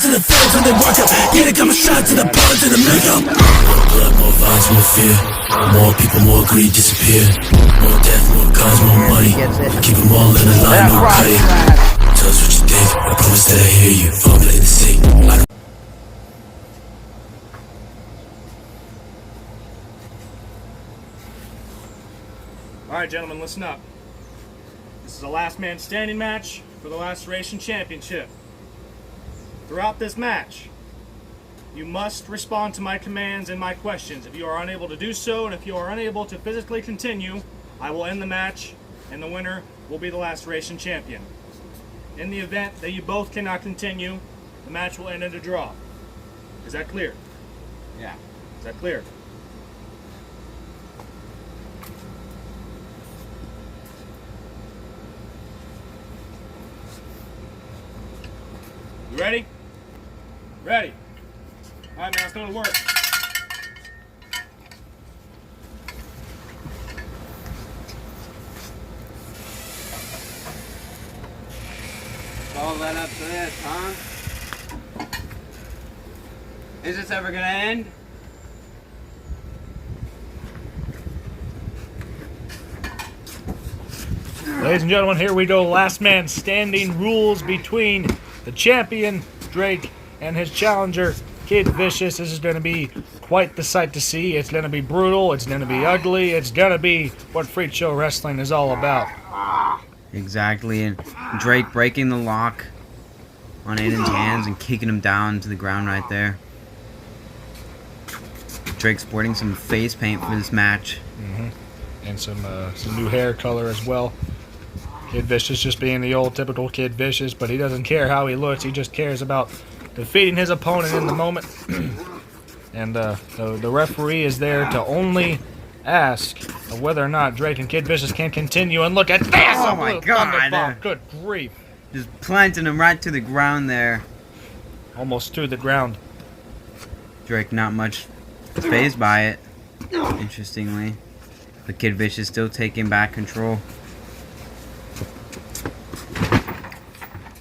to the fans when they walk up. Yeah, they come a shot to the punch and the makeup. More blood, more violence, more fear. More people, more greed disappear. More death, more guns, more money. Keep them all in a line, no cutting. Tell us what you think, I promise that I hear you. Formulate the same. Alright, gentlemen, listen up. This is a last man standing match for the Laceration Championship. Throughout this match, you must respond to my commands and my questions. If you are unable to do so, and if you are unable to physically continue, I will end the match, and the winner will be the Laceration Champion. In the event that you both cannot continue, the match will end in a draw. Is that clear? Yeah. Is that clear? You ready? Ready. Alright, man, let's go to work. All led up to this, huh? Is this ever gonna end? Ladies and gentlemen, here we go. Last man standing rules between the champion, Drake, and his challenger, Kid Vicious. This is going to be quite the sight to see. It's going to be brutal. It's going to be ugly. It's going to be what FreakShow Wrestling is all about. Exactly, and Drake breaking the lock on Aiden's hands and kicking him down to the ground right there. Drake sporting some face paint for this match. And some new hair color as well. Kid Vicious just being the old typical Kid Vicious, but he doesn't care how he looks. He just cares about defeating his opponent in the moment. And the referee is there to only ask whether or not Drake and Kid Vicious can continue. And look at this! Oh my God! Good grief! Just planting him right to the ground there. Almost to the ground. Drake not much fazed by it, interestingly. But Kid Vicious still taking back control.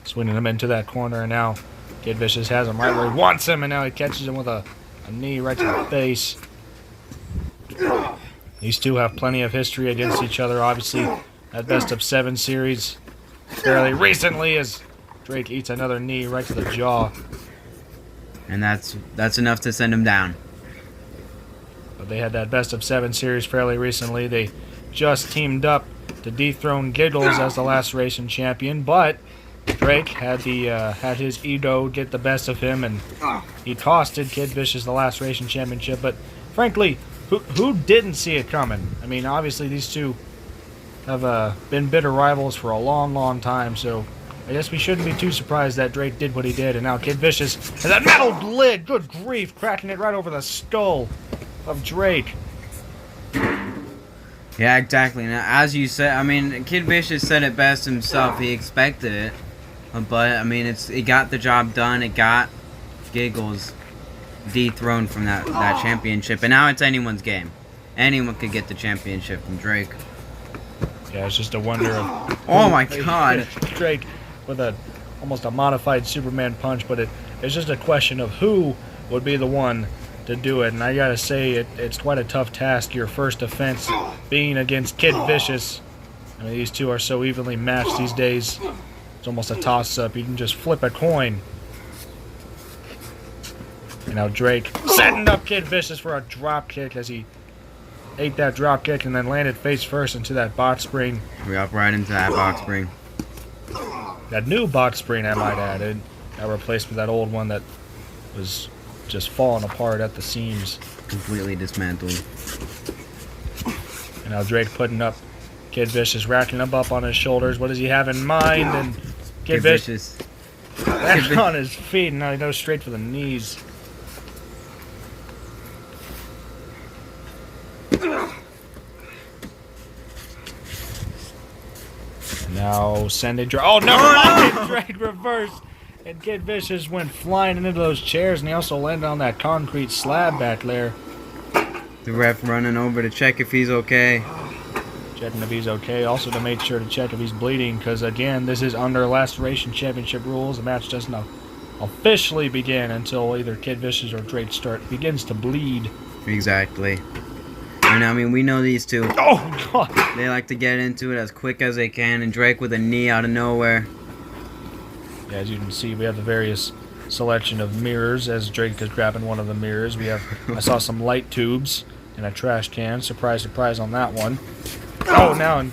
Swinging him into that corner, and now Kid Vicious has him right where he wants him, and now he catches him with a knee right to the face. These two have plenty of history against each other, obviously. That best of 7 series fairly recently as Drake eats another knee right to the jaw. And that's enough to send him down. But they had that best of 7 series fairly recently. They just teamed up to dethrone Giggles as the Laceration Champion, but Drake had his ego get the best of him, and he costed Kid Vicious the Laceration Championship. But frankly, who didn't see it coming? I mean, obviously these two have been bitter rivals for a long, long time, so I guess we shouldn't be too surprised that Drake did what he did. And now Kid Vicious has that metal lid, good grief, cracking it right over the skull of Drake. Yeah, exactly. Now, as you said, I mean, Kid Vicious said it best himself. He expected it. But, I mean, it got the job done. It got Giggles dethroned from that championship. And now it's anyone's game. Anyone could get the championship from Drake. Yeah, it's just a wonder of... Oh, my God. Drake with almost a modified Superman punch. But it's just a question of who would be the one to do it. And I gotta say, it's quite a tough task. Your first offense being against Kid Vicious. I mean, these two are so evenly matched these days. It's almost a toss-up. You can just flip a coin. And now Drake setting up Kid Vicious for a drop kick as he ate that drop kick and then landed face first into that box spring. We up right into that box spring. That new box spring, I might add, got replaced with that old one that was just falling apart at the seams. Completely dismantled. And now Drake putting up Kid Vicious, racking him up on his shoulders. What does he have in mind? And Kid Vicious back on his feet, and now he goes straight for the knees. And now sending Drake. Oh no! Drake reversed. And Kid Vicious went flying into those chairs, and he also landed on that concrete slab back there. The ref running over to check if he's okay. Checking if he's okay. Also to make sure to check if he's bleeding, because again, this is under Laceration Championship rules. The match doesn't officially begin until either Kid Vicious or Drake begins to bleed. Exactly. And I mean, we know these two. Oh, God. They like to get into it as quick as they can, and Drake with a knee out of nowhere. Yeah, as you can see, we have the various selection of mirrors as Drake is grabbing one of the mirrors. I saw some light tubes in a trash can. Surprise, surprise on that one. Oh, now and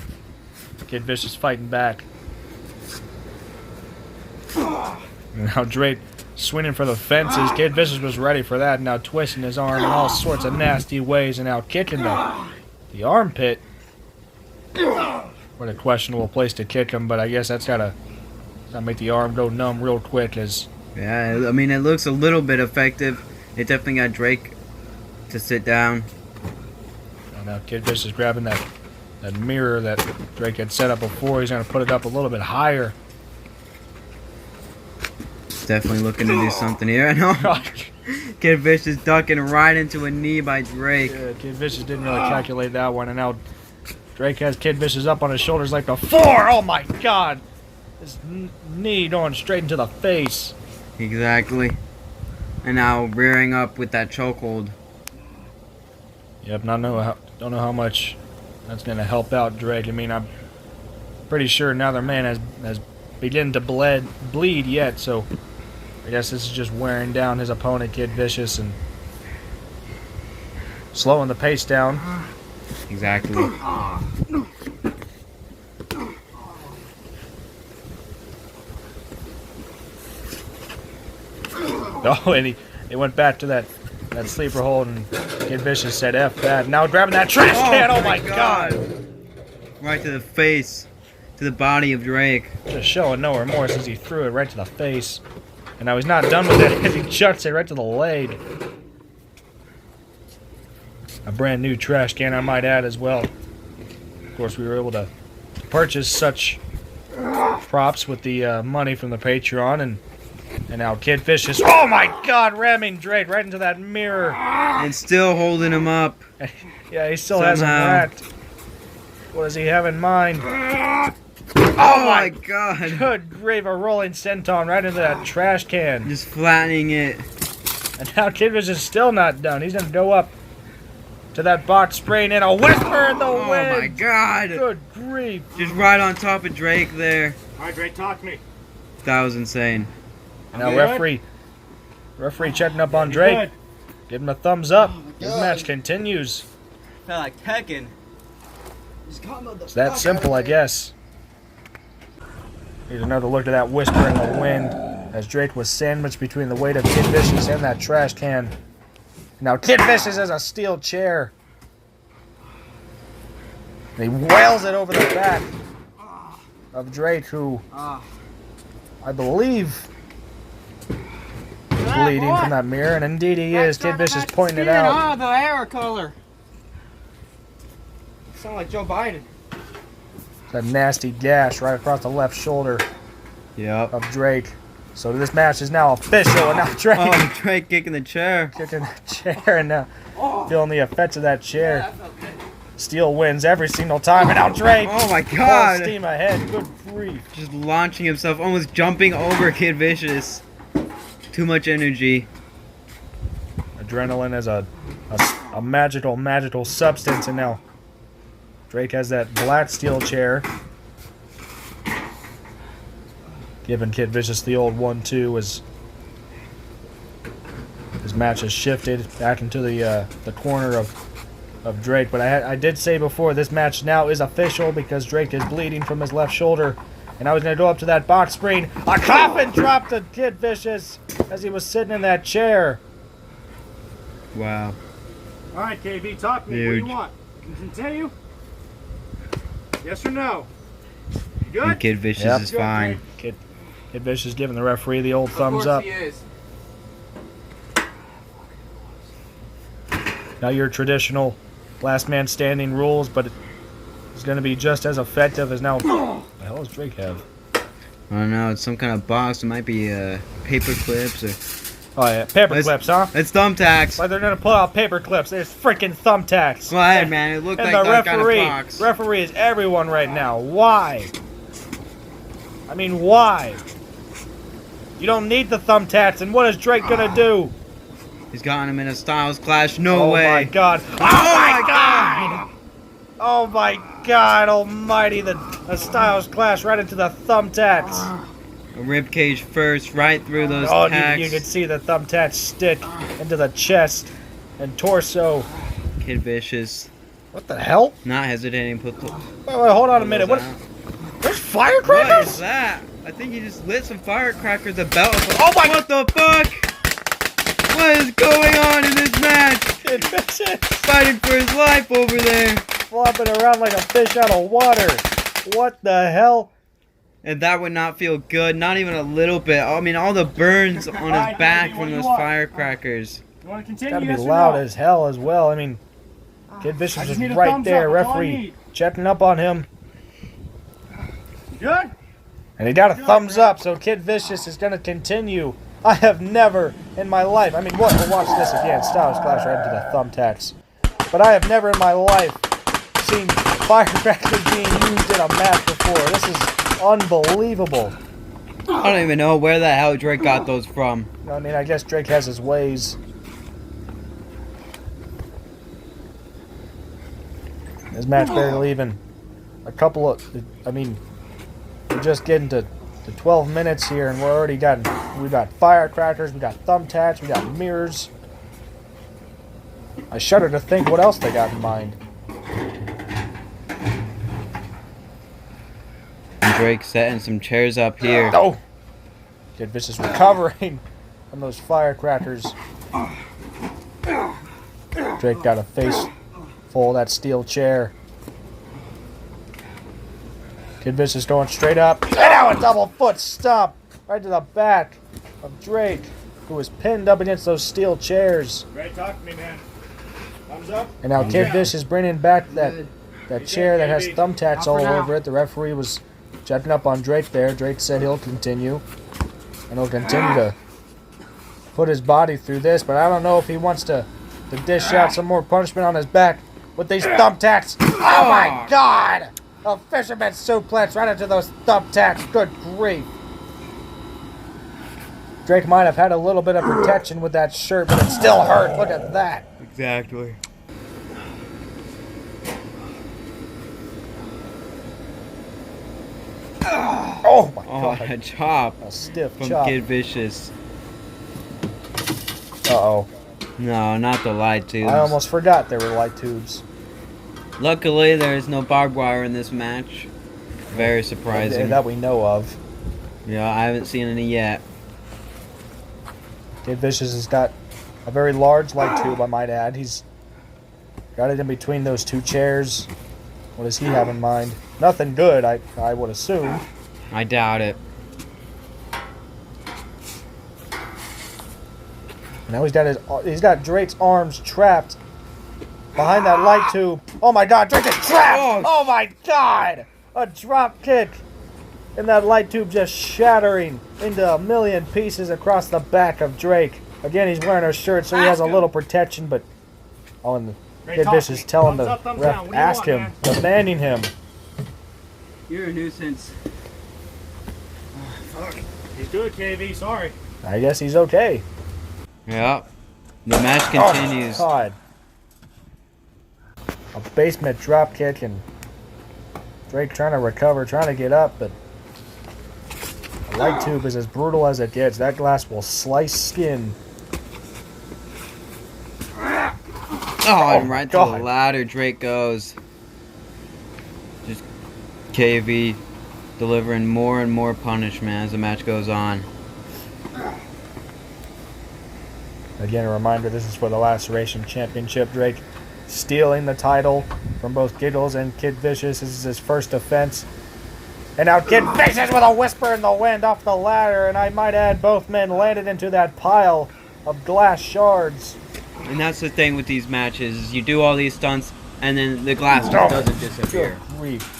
Kid Vicious fighting back. And now Drake swinging for the fences. Kid Vicious was ready for that. Now twisting his arm in all sorts of nasty ways and now kicking the armpit. What a questionable place to kick him, but I guess that's gotta make the arm go numb real quick. Yeah, I mean, it looks a little bit effective. It definitely got Drake to sit down. And now Kid Vicious grabbing that mirror that Drake had set up before. He's gonna put it up a little bit higher. Definitely looking to do something here. I know. Kid Vicious ducking right into a knee by Drake. Yeah, Kid Vicious didn't really calculate that one, and now Drake has Kid Vicious up on his shoulders like before. Oh my God! His knee going straight into the face. Exactly. And now rearing up with that chokehold. Yep, don't know how much that's gonna help out Drake. I mean, I'm pretty sure neither man has begun to bleed yet, so I guess this is just wearing down his opponent, Kid Vicious, and slowing the pace down. Exactly. Oh, and he went back to that sleeper hold, and Kid Vicious said F that. Now grabbing that trash can, oh my God! Right to the face, to the body of Drake. Just showing no remorse as he threw it right to the face. And now he's not done with it, he chucks it right to the leg. A brand new trash can, I might add, as well. Of course, we were able to purchase such props with the money from the Patreon, and now Kid Vicious, oh my God, ramming Drake right into that mirror. And still holding him up. Yeah, he still has him racked. What does he have in mind? Oh my God. Good grief, a rolling senton right into that trash can. Just flattening it. And now Kid Vicious is still not done. He's going to go up to that box spring and a whisper in the wind. Oh my God. Good grief. Just right on top of Drake there. All right, Drake, talk to me. That was insane. And now referee checking up on Drake. Give him a thumbs up. This match continues. Felt like Tekken. It's that simple, I guess. Here's another look at that whisper in the wind as Drake was sandwiched between the weight of Kid Vicious and that trash can. Now Kid Vicious has a steel chair. And he wails it over the back of Drake, who I believe is bleeding from that mirror, and indeed he is. Kid Vicious pointing it out. The hair color. Sound like Joe Biden. That nasty gash right across the left shoulder of Drake. So this match is now official, and now Drake. Oh, Drake kicking the chair. Kicking the chair, and now feeling the effects of that chair. Steel wins every single time, and now Drake. Oh my God. Full steam ahead. Good grief. Just launching himself, almost jumping over Kid Vicious. Too much energy. Adrenaline is a magical substance, and now Drake has that black steel chair, giving Kid Vicious the old 1-2 as his match has shifted back into the corner of Drake. But I did say before, this match now is official because Drake is bleeding from his left shoulder. And I was going to go up to that box spring. A coffin dropped to Kid Vicious as he was sitting in that chair. Wow. All right, KB, talk to me. Huge. What do you want? Continue? Yes or no? You good? And Kid Vicious Yep. is fine. Kid Vicious giving the referee the old thumbs up. Of course he is. Now your traditional last man standing rules, but it's going to be just as effective as now. What the hell does Drake have? I don't know. It's some kind of box. It might be paper clips or. Oh yeah, paper clips, huh? It's thumbtacks. Why they're going to pull out paper clips? There's freaking thumbtacks. Well, hey, man, it looked And like the that kind of referee, box. referee is everyone right now. Why? I mean, why? You don't need the thumbtacks. And what is Drake gonna do? He's gotten him in a Styles clash. No way. Oh my God. Oh my God. Oh my God almighty. The Styles clash right into the thumbtacks. A ribcage first, right through those Oh, tacks. you can see the thumbtacks stick into the chest and torso. Kid Vicious What the hell? not hesitating. Put the Wait, hold on a minute. What? There's firecrackers? What is that? I think he just lit some firecrackers. A belt. Oh my! What the fuck? What is going on in this match? Kid Vicious Fighting for his life over there. flopping around like a fish out of water. What the hell? And that would not feel good, not even a little bit. I mean, all the burns on his back from those firecrackers. You want to continue? Gotta be yes or loud no? as hell as well. I mean, Kid Vicious I is just need a right thumbs there. up, that's all I Referee need. checking up on him. Good? And he got a thumbs up, so Kid Vicious is going to continue. I have never in my life, I mean, we'll watch this again, Styles Clash right into the thumbtacks. But I have never in my life seen firecrackers being used in a match before. This is unbelievable. I don't even know where the hell Drake got those from. I mean, I guess Drake has his ways. This match barely even a couple of, I mean, we're just getting to 12 minutes here, and we got firecrackers, we got thumbtacks, we got mirrors. I shudder to think what else they got in mind. And Drake setting some chairs up here. Oh! Kid Vicious recovering from those firecrackers. Drake got a face full of that steel chair. Kid Vicious going straight up. And now a double foot stomp right to the back of Drake, who was pinned up against those steel chairs. Great, talk to me, man. Thumbs up? And now Kid Vicious bringing back that chair that has thumbtacks all over it. The referee was checking up on Drake there. Drake said he'll continue. And he'll continue to put his body through this. But I don't know if he wants to dish out some more punishment on his back with these thumbtacks. Oh my God! A fisherman suplex right into those thumbtacks. Good grief. Drake might have had a little bit of protection with that shirt, but it still hurt. Look at that. Exactly. Oh my Oh, God. a chop A stiff from chop. Kid Vicious. Uh-oh. No, not the light tubes. I almost forgot there were light tubes. Luckily, there's no barbed wire in this match. Very surprising. That we know of. Yeah, I haven't seen any yet. Kid Vicious has got a very large light tube, I might add. He's got it in between those two chairs. What does he have in mind? Nothing good, I would assume. I doubt it. Now he's got Drake's arms trapped behind that light tube. Oh my God, Drake is trapped! Oh my God! A drop kick! And that light tube just shattering into a million pieces across the back of Drake. Again, he's wearing a shirt, so he has a little protection, but... Oh, and the Kid Vicious telling the ref, ask him, demanding him. You're a nuisance. Fuck. He's good, KV. Sorry. I guess he's okay. Yep. The match continues. Oh, God. A basement drop kick and Drake trying to recover, trying to get up, but the light tube is as brutal as it gets. That glass will slice skin. Oh, and right to God. the ladder Drake goes. Just KV delivering more and more punishment as the match goes on. Again, a reminder, this is for the Laceration Championship. Drake stealing the title from both Giggles and Kid Vicious. This is his first offense. And now Kid Vicious with a whisper in the wind off the ladder. And I might add, both men landed into that pile of glass shards. And that's the thing with these matches, is you do all these stunts and then the glass just doesn't disappear. Good grief.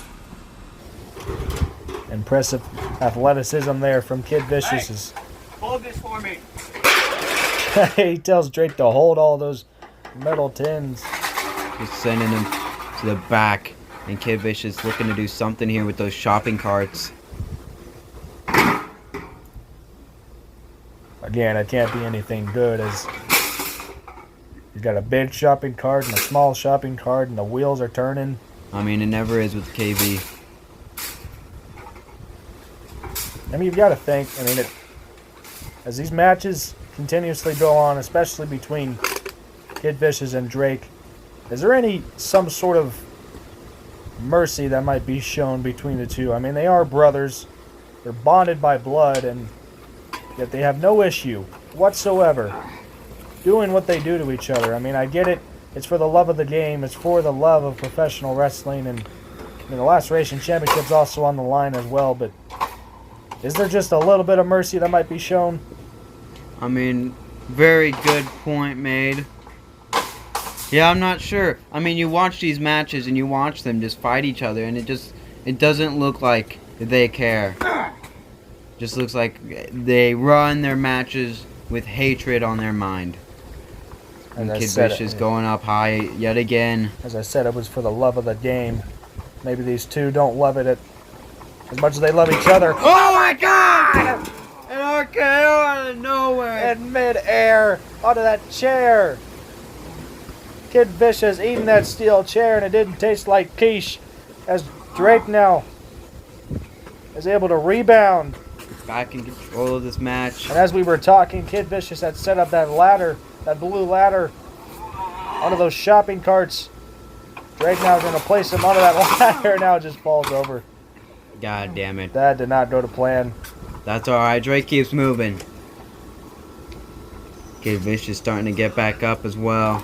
Impressive athleticism there from Kid Vicious. Hold this for me. He tells Drake to hold all those metal tins. Just sending him to the back. And Kid Vicious looking to do something here with those shopping carts. Again, it can't be anything good as he's got a big shopping cart and a small shopping cart and the wheels are turning. I mean, it never is with KB. I mean, you've got to think, as these matches continuously go on, especially between Kid Vicious and Drake, is there some sort of mercy that might be shown between the two? I mean, they are brothers. They're bonded by blood, and yet they have no issue whatsoever doing what they do to each other. I mean, I get it. It's for the love of the game. It's for the love of professional wrestling, and the Lastman Championship's also on the line as well, but is there just a little bit of mercy that might be shown? I mean, very good point made. Yeah, I'm not sure. I mean, you watch these matches and you watch them just fight each other, and it doesn't look like they care. Just looks like they run their matches with hatred on their mind. And Kid Vicious going up high yet again. As I said, it was for the love of the game. Maybe these two don't love it as much as they love each other. Oh my God! An RKO out of nowhere. In mid-air, onto that chair. Kid Vicious eating that steel chair, and it didn't taste like quiche. As Drake now is able to rebound. Back in control of this match. And as we were talking, Kid Vicious had set up that ladder, that blue ladder, onto those shopping carts. Drake now is going to place him onto that ladder, and now it just falls over. God damn it. That did not go to plan. That's alright. Drake keeps moving. Kid Vicious starting to get back up as well.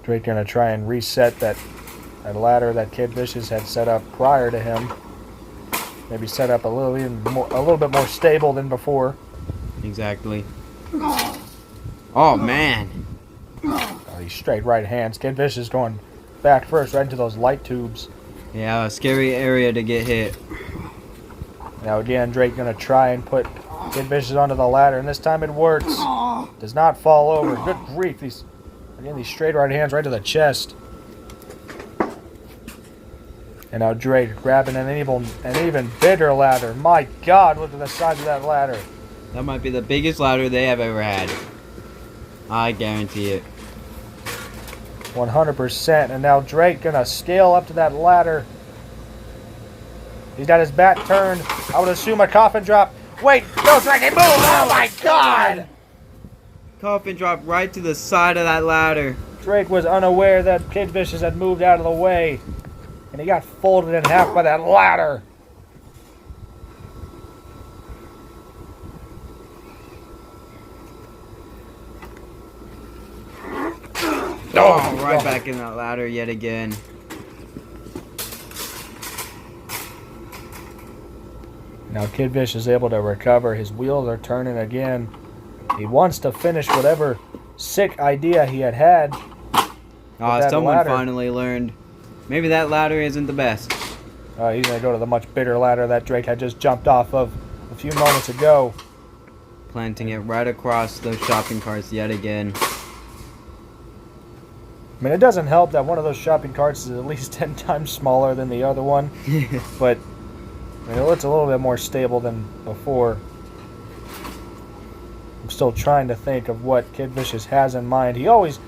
Drake going to try and reset that ladder that Kid Vicious had set up prior to him. Maybe set up a little bit more stable than before. Exactly. Oh man. Oh, these straight right hands. Kid Vicious going back first right into those light tubes. Yeah, a scary area to get hit. Now again, Drake going to try and put Kid Vicious onto the ladder, and this time it works. Does not fall over. Good grief. These straight right hands right to the chest. And now Drake grabbing an even bigger ladder. My God, look at the size of that ladder. That might be the biggest ladder they have ever had. I guarantee it. 100%. And now Drake gonna scale up to that ladder. He's got his back turned. I would assume a coffin drop. Wait, no, Drake, move! Oh my God! Coffin dropped right to the side of that ladder. Drake was unaware that Kid Vicious had moved out of the way. And he got folded in half by that ladder. Oh, right back in that ladder yet again. Now Kid Vicious is able to recover. His wheels are turning again. He wants to finish whatever sick idea he had. Someone ladder. finally learned. Maybe that ladder isn't the best. He's going to go to the much bigger ladder that Drake had just jumped off of a few moments ago. Planting it right across those shopping carts yet again. I mean, it doesn't help that one of those shopping carts is at least 10 times smaller than the other one. But it looks a little bit more stable than before. I'm still trying to think of what Kid Vicious has in mind. He's always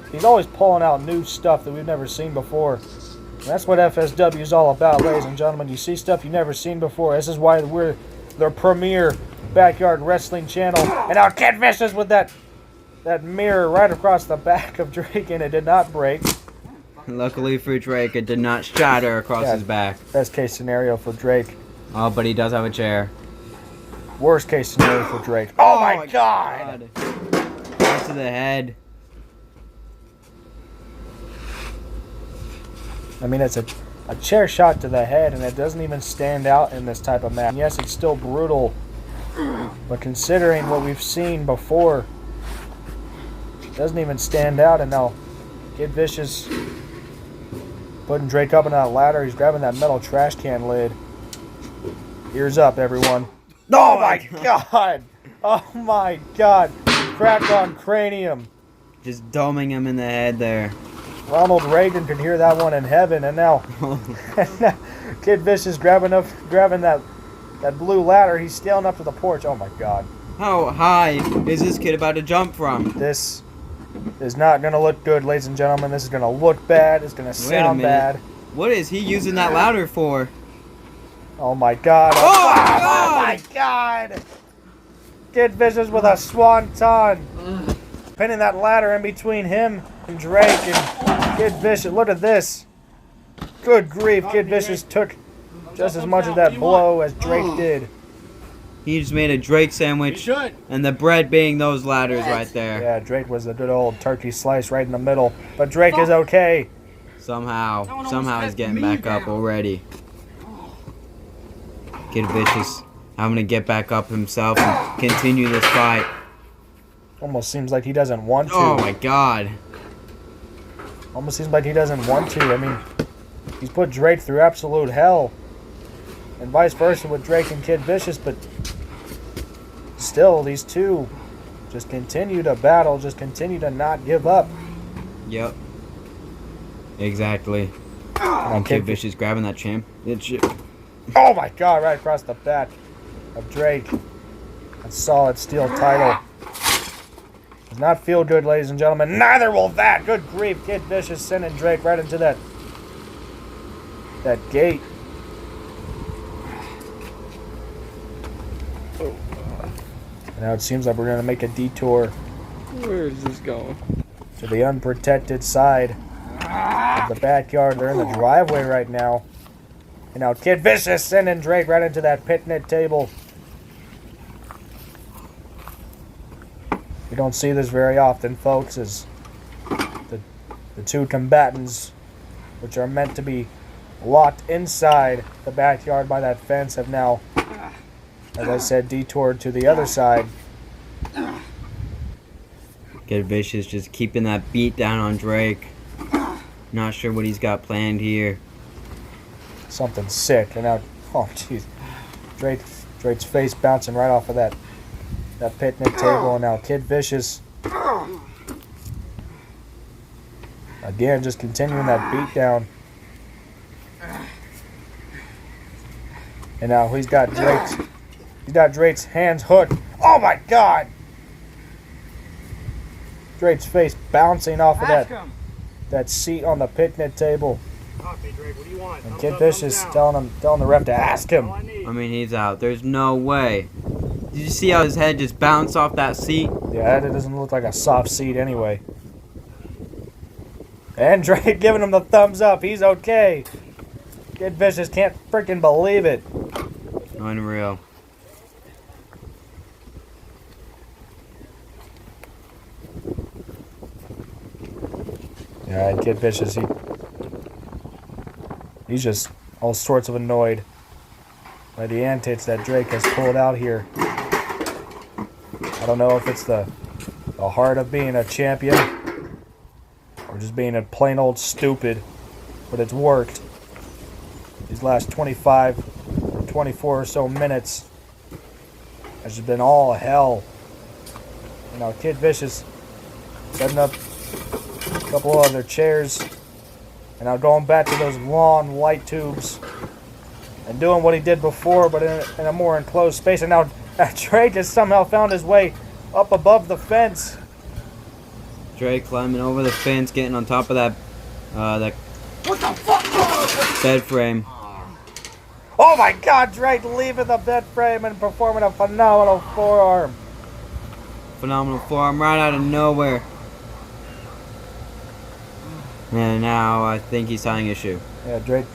pulling out new stuff that we've never seen before. And that's what FSW is all about, ladies and gentlemen. You see stuff you've never seen before. This is why we're the premier backyard wrestling channel. And now Kid Vicious with that mirror right across the back of Drake, and it did not break. Luckily for Drake, it did not shatter across his back. Best case scenario for Drake. Oh, but he does have a chair. Worst case scenario for Drake. Oh my God! Right to the head. I mean, it's a chair shot to the head, and it doesn't even stand out in this type of match. Yes, it's still brutal, but considering what we've seen before, it doesn't even stand out. And now Kid Vicious putting Drake up on that ladder. He's grabbing that metal trash can lid. Ears up, everyone. Oh my God! Oh my God! Cracked on cranium. Just doming him in the head there. Ronald Reagan could hear that one in heaven, and now, Kid Vicious grabbing that blue ladder. He's scaling up to the porch. Oh my God! How high is this kid about to jump from? This is not gonna look good, ladies and gentlemen. This is gonna look bad. It's gonna sound bad. What is he using that ladder for? Oh my God! Oh my God! Kid Vicious with a swanton, pinning that ladder in between him and Drake and Kid Vicious. Look at this. Good grief! Kid Vicious took just as much of that blow as Drake did. He just made a Drake sandwich, and the bread being those ladders right there. Yeah, Drake was a good old turkey slice right in the middle. But Drake is okay. Somehow he's getting back up already. Kid Vicious having to get back up himself and continue this fight. Almost seems like he doesn't want to. Oh my God. Almost seems like he doesn't want to. I mean, he's put Drake through absolute hell. And vice versa with Drake and Kid Vicious, but still, these two just continue to battle, just continue to not give up. Yep. Exactly. And Kid Vicious grabbing that championship. Oh my God, right across the back of Drake. That solid steel title. Does not feel good, ladies and gentlemen. Neither will that. Good grief. Kid Vicious sending Drake right into that gate. Now it seems like we're going to make a detour. Where is this going? To the unprotected side of the backyard. They're in the driveway right now. And now Kid Vicious sending Drake right into that picnic table. We don't see this very often, folks, as the two combatants, which are meant to be locked inside the backyard by that fence, have now, as I said, detoured to the other side. Kid Vicious just keeping that beat down on Drake. Not sure what he's got planned here. Something sick. And now, oh jeez, Drake's face bouncing right off of that picnic table. And now Kid Vicious again just continuing that beat down. And now he's got Drake's hands hooked. Oh my God! Drake's face bouncing off of that seat on the picnic table. Okay, Drake, what do you want? And Kid Vicious telling the ref to ask him. I mean, he's out. There's no way. Did you see how his head just bounced off that seat? Yeah, it doesn't look like a soft seat anyway. And Drake giving him the thumbs up. He's okay. Kid Vicious can't freaking believe it. Unreal. Yeah, and Kid Vicious, he's just all sorts of annoyed by the antics that Drake has pulled out here. I don't know if it's the heart of being a champion or just being a plain old stupid, but it's worked. These last 25 or 24 or so minutes has just been all hell. You know, Kid Vicious setting up a couple of other chairs and now going back to those long light tubes and doing what he did before, but in a more enclosed space. And now Drake has somehow found his way up above the fence. Drake climbing over the fence, getting on top of that bed frame. Oh my God, Drake leaving the bed frame and performing a phenomenal forearm. Phenomenal forearm right out of nowhere. And now I think he's tying his shoe. Yeah, Drake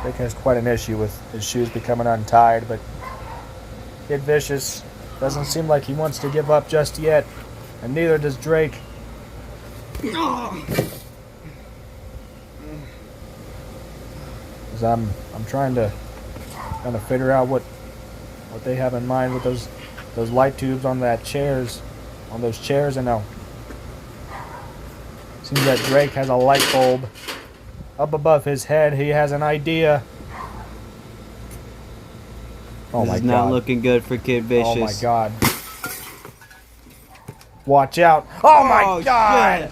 has quite an issue with his shoes becoming untied, but Kid Vicious doesn't seem like he wants to give up just yet, and neither does Drake. As I'm trying to figure out what they have in mind with those light tubes on those chairs, and now seems that Drake has a light bulb up above his head. He has an idea. Oh my God! This is not looking good for Kid Vicious. Oh my God! Watch out! Oh my God! Shit.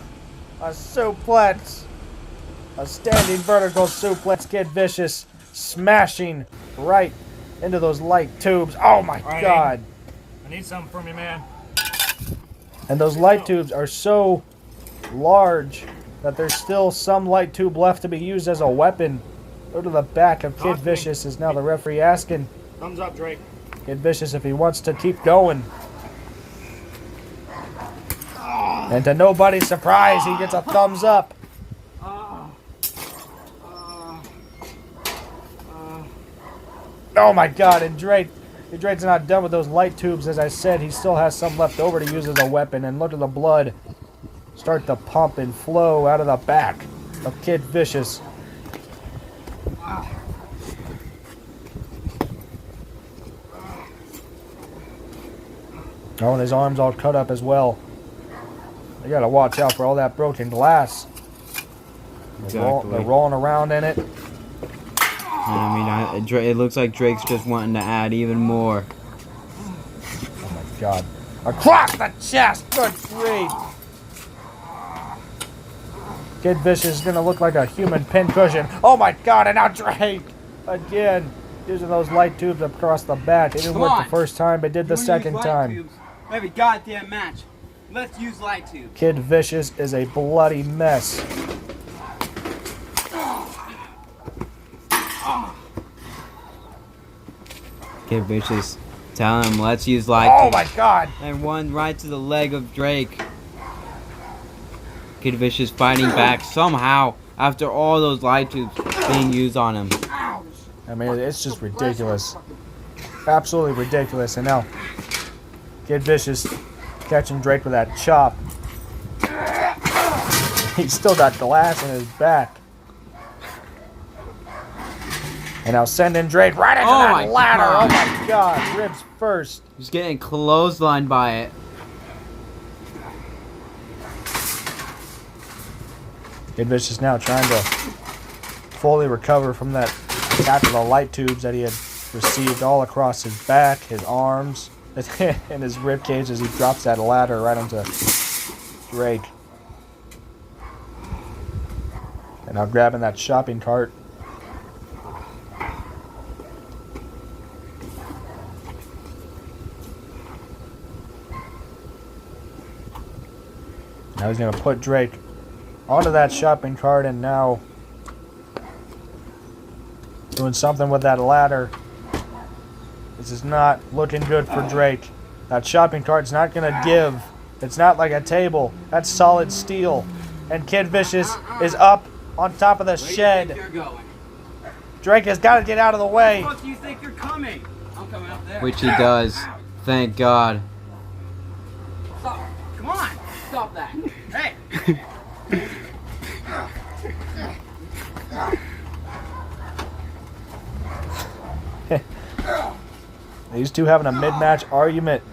A suplex A standing vertical suplex. Kid Vicious smashing right into those light tubes. Oh my God. I need something from you, man. And those light tubes are so large that there's still some light tube left to be used as a weapon. Go to the back of Kid Vicious is now the referee asking Thumbs up, Drake. Kid Vicious if he wants to keep going. And to nobody's surprise, he gets a thumbs up. Oh my God, and Drake's not done with those light tubes. As I said, he still has some left over to use as a weapon. And look at the blood start to pump and flow out of the back of Kid Vicious. Oh, and his arm's all cut up as well. You gotta watch out for all that broken glass. Exactly. They're rolling around in it. I mean, it looks like Drake's just wanting to add even more. Oh my God. Across the chest! Good grief! Kid Vicious is gonna look like a human pincushion. Oh my God, and now Drake! Again, using those light tubes across the back. It didn't work the first time, but did the second time. Every goddamn match. Let's use light tubes. Kid Vicious is a bloody mess. Kid Vicious, tell him, let's use light Oh tubes. my God! And one right to the leg of Drake. Kid Vicious fighting back somehow after all those light tubes being used on him. I mean, it's just ridiculous. Absolutely ridiculous. And now, Kid Vicious catching Drake with that chop. He's still got glass in his back. And now sending Drake right into that ladder. God. Oh my God. Ribs first. He's getting clotheslined by it. Kid Vicious now trying to fully recover from that attack of the light tubes that he had received all across his back, his arms, and his rib cage as he drops that ladder right onto Drake. And now grabbing that shopping cart. Now he's going to put Drake onto that shopping cart and now doing something with that ladder. This is not looking good for Drake. That shopping cart's not going to give. It's not like a table. That's solid steel. And Kid Vicious is up on top of the shed. Drake has got to get out of the way. What do you think you're coming? I'm coming up there. Which he does. Thank God. Stop. Come on. Stop that. Hey. These two having a mid-match argument.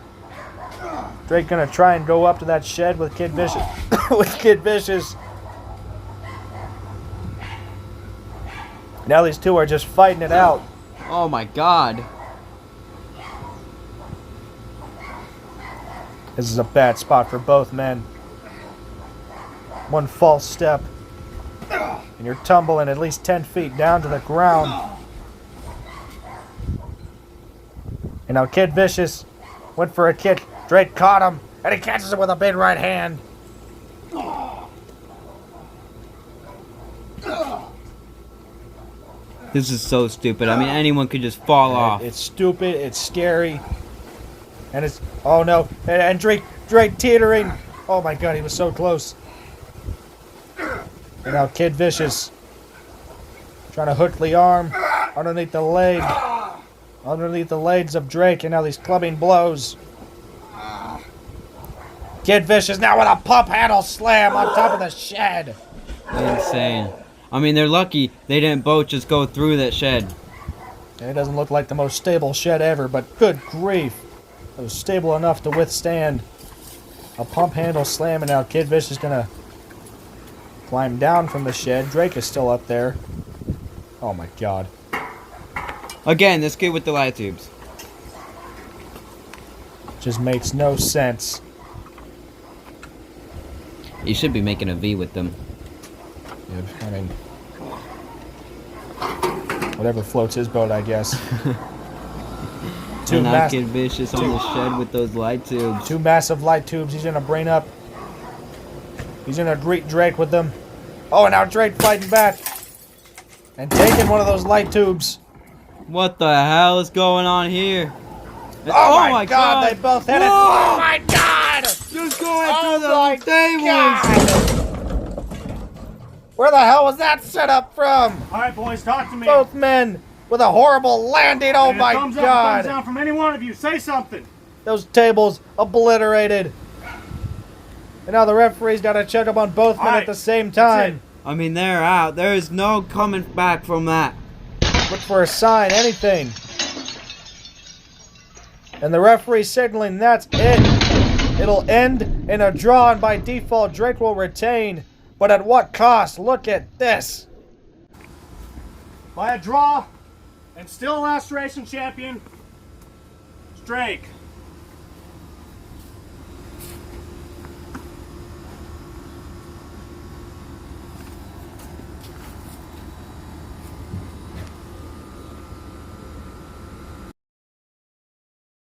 Drake gonna try and go up to that shed with Kid Vicious. with Kid Vicious. Now these two are just fighting it out. Oh my God. This is a bad spot for both men. One false step, and you're tumbling at least 10 feet down to the ground. And now Kid Vicious went for a kick. Drake caught him, and he catches him with a big right hand. This is so stupid. I mean, anyone could just fall off. It's stupid, it's scary, and it's, oh no, and Drake teetering. Oh my God, he was so close. And now Kid Vicious trying to hook the arm underneath the leg. Underneath the legs of Drake, and now these clubbing blows. Kid Vicious now with a pump handle slam on top of the shed. Insane. I mean, they're lucky they didn't both just go through that shed. And it doesn't look like the most stable shed ever, but good grief. It was stable enough to withstand a pump handle slam, and now Kid Vicious is gonna climb down from the shed. Drake is still up there. Oh my God. Again, this kid with the light tubes. Just makes no sense. You should be making a V with them. I mean, Whatever floats his boat, I guess. And now Kid Vicious on the shed with those light tubes. 2 massive light tubes. He's gonna brain up. He's gonna greet Drake with them. Oh, and now Drake fighting back. And taking one of those light tubes. What the hell is going on here? Oh, my god, they both hit it. Oh my god! Just going through the tables. Where the hell was that set up from? All right, boys, talk to me. Both men with a horrible landing. Oh And my a thumbs up, god! thumbs down from any one of you. Say something. Those tables obliterated. And now the referee's got to check up on both men at the same time. I mean, they're out. There is no coming back from that. Look for a sign, anything. And the referee signaling that's it. It'll end in a draw, and by default, Drake will retain. But at what cost? Look at this. By a draw, and still a Laceration champion, it's Drake.